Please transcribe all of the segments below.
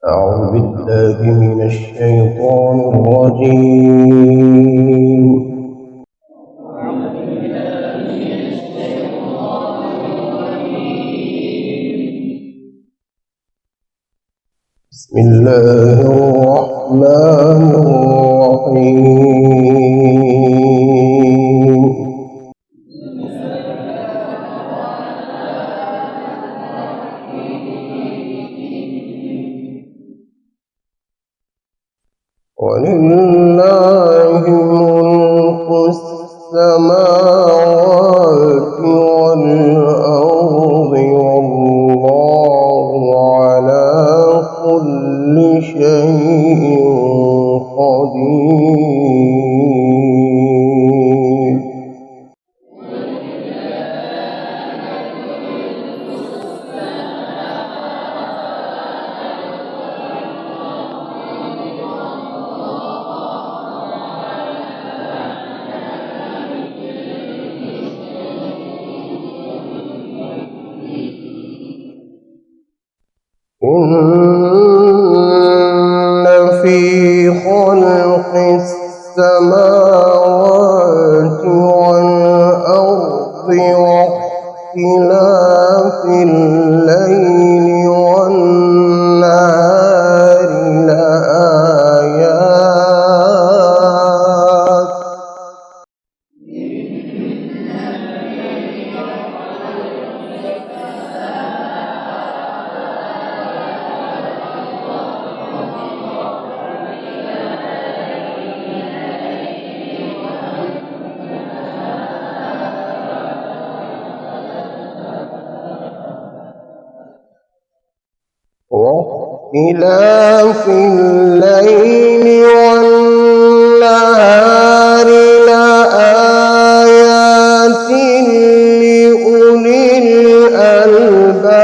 أعوذ بالله من الشيطان الرجيم. بسم الله الرحمن الرحيم. ولله ملك السماوات والأرض والله على كل شيء قدير. إن في خلق السماوات والأرض واختلاف الليل والنهار لآيات واختلاف الليل والنهار لآيات لأولي الألباب.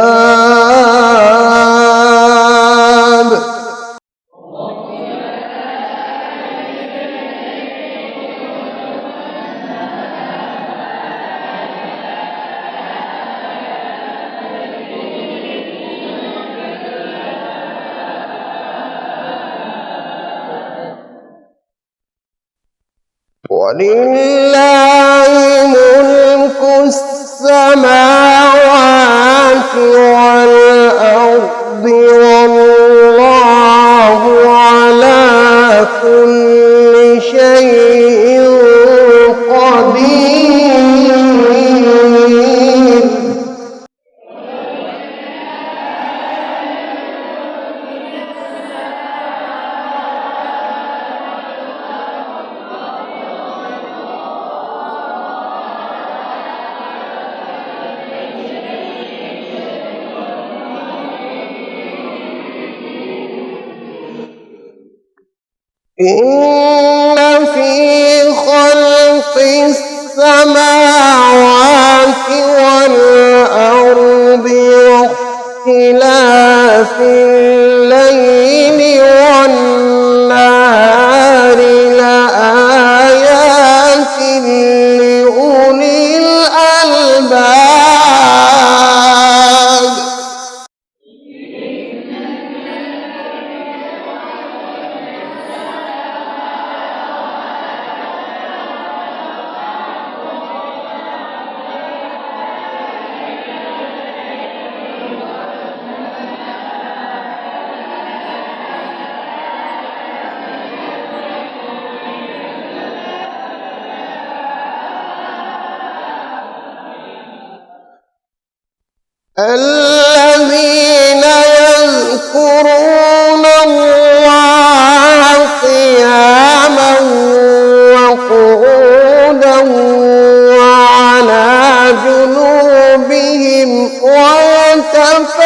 ولله ملك السماوات والأرض والله على كل شيء قدير. إن في خلق السماوات والأرض واختلاف الليل والنهار لآيات لأولي الألباب. الذين يذكرون الله قياما وقعودا وعلى جنوبهم ويتفكرون.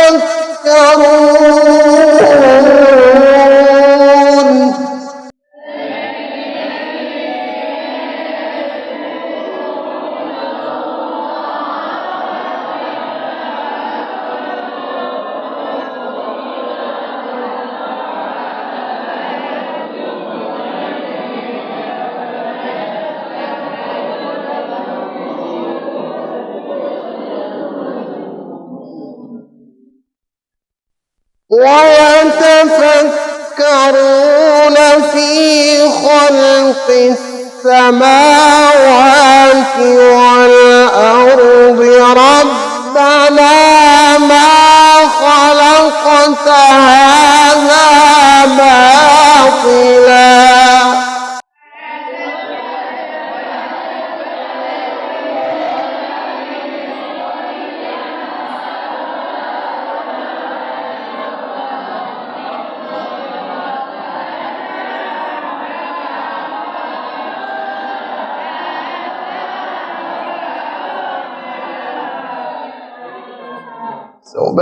ويتفكرون في خلق السماوات والأرض ربنا ما خلقت هذا باطلا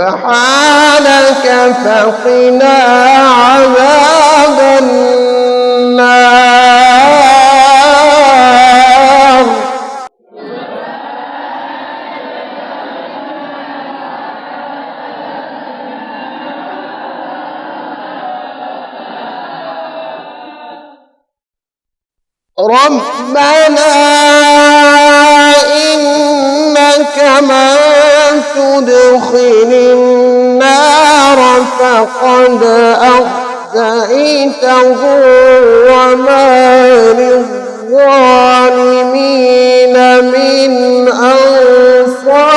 سبحانك فقنا عذاب النار ربنا إنك من تدخل النار فقد أخزيته وما للظالمين من أنصار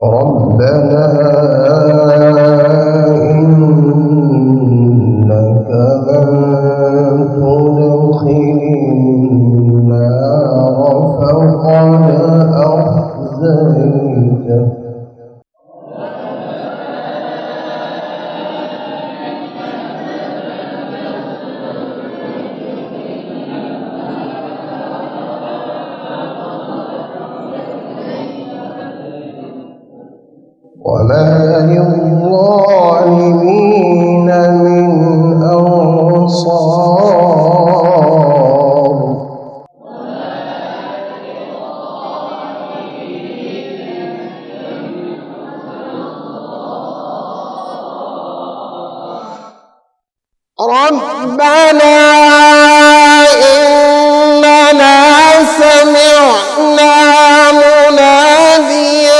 ربنا إنك من تدخل النار فقد أخزيته وما للظالمين من أنصار ربنا إننا سمعنا مناديا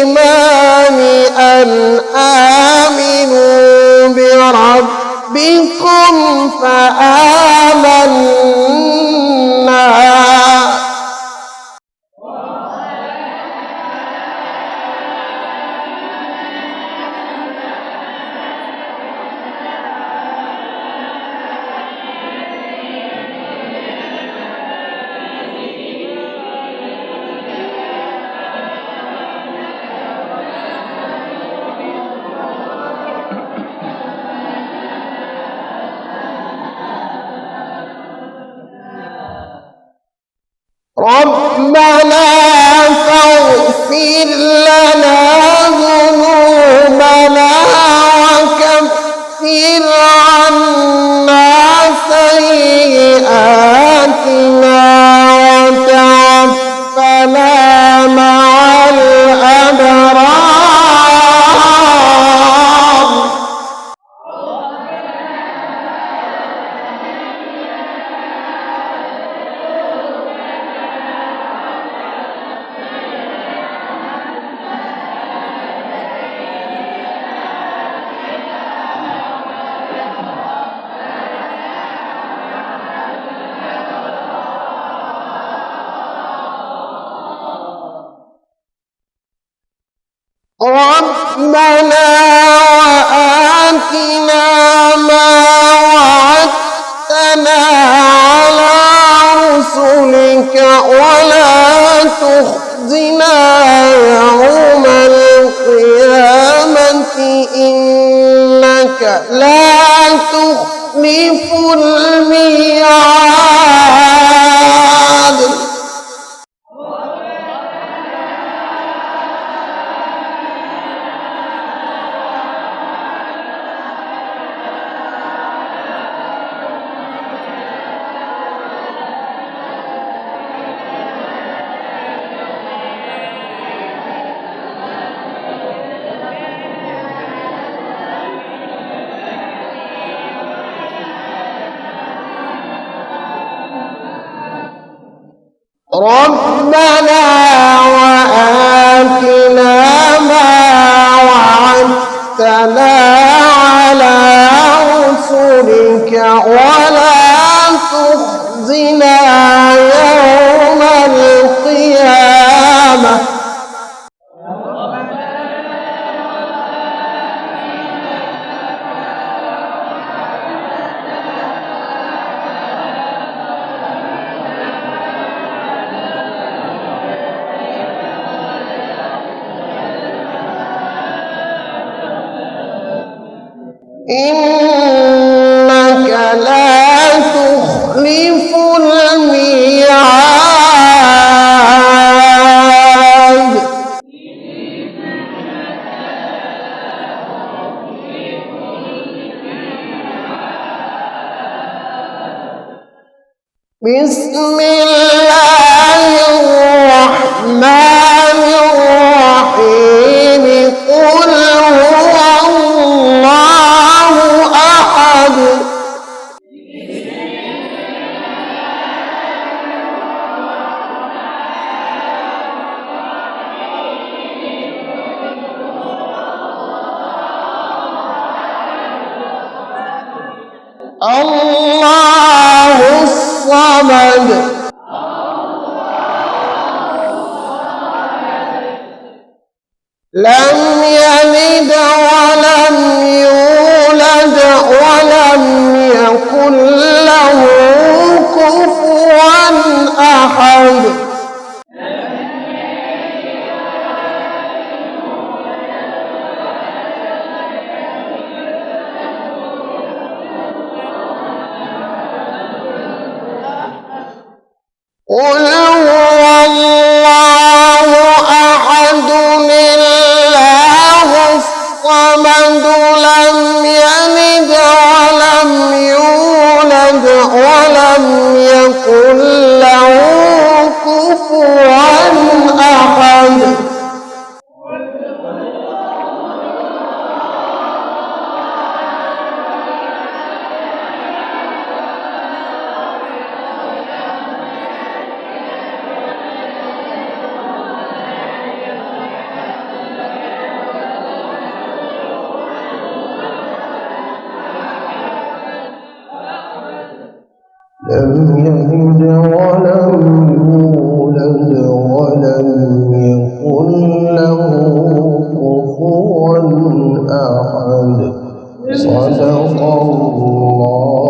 للإيمان أن آمنوا بربكم فآمنا ربنا فاغفر لنا ذنوبنا وكفر عنا سيئاتنا وتوفنا مع الأبرار ربنا وآتنا ما وعدتنا على رسلك ولا تخزنا يوم القيامة إنك لا تخلف الميعاد ربنا وآتنا ما وعدتنا على رسلك ولا تخزنا يوم القيامة إنك لا تخلف الميعاد بسم الله الرحمن الرحيم قل هو الله أحد الله الصمد لم يلد ولم يولد ولم يكن له كفوا أحد قل هو الله أحد الله الصمد لم يلد ولم يولد ولم يكن له كفوا أحد لم يلد ولم يولد ولم يكن له كفوا أحد صدق الله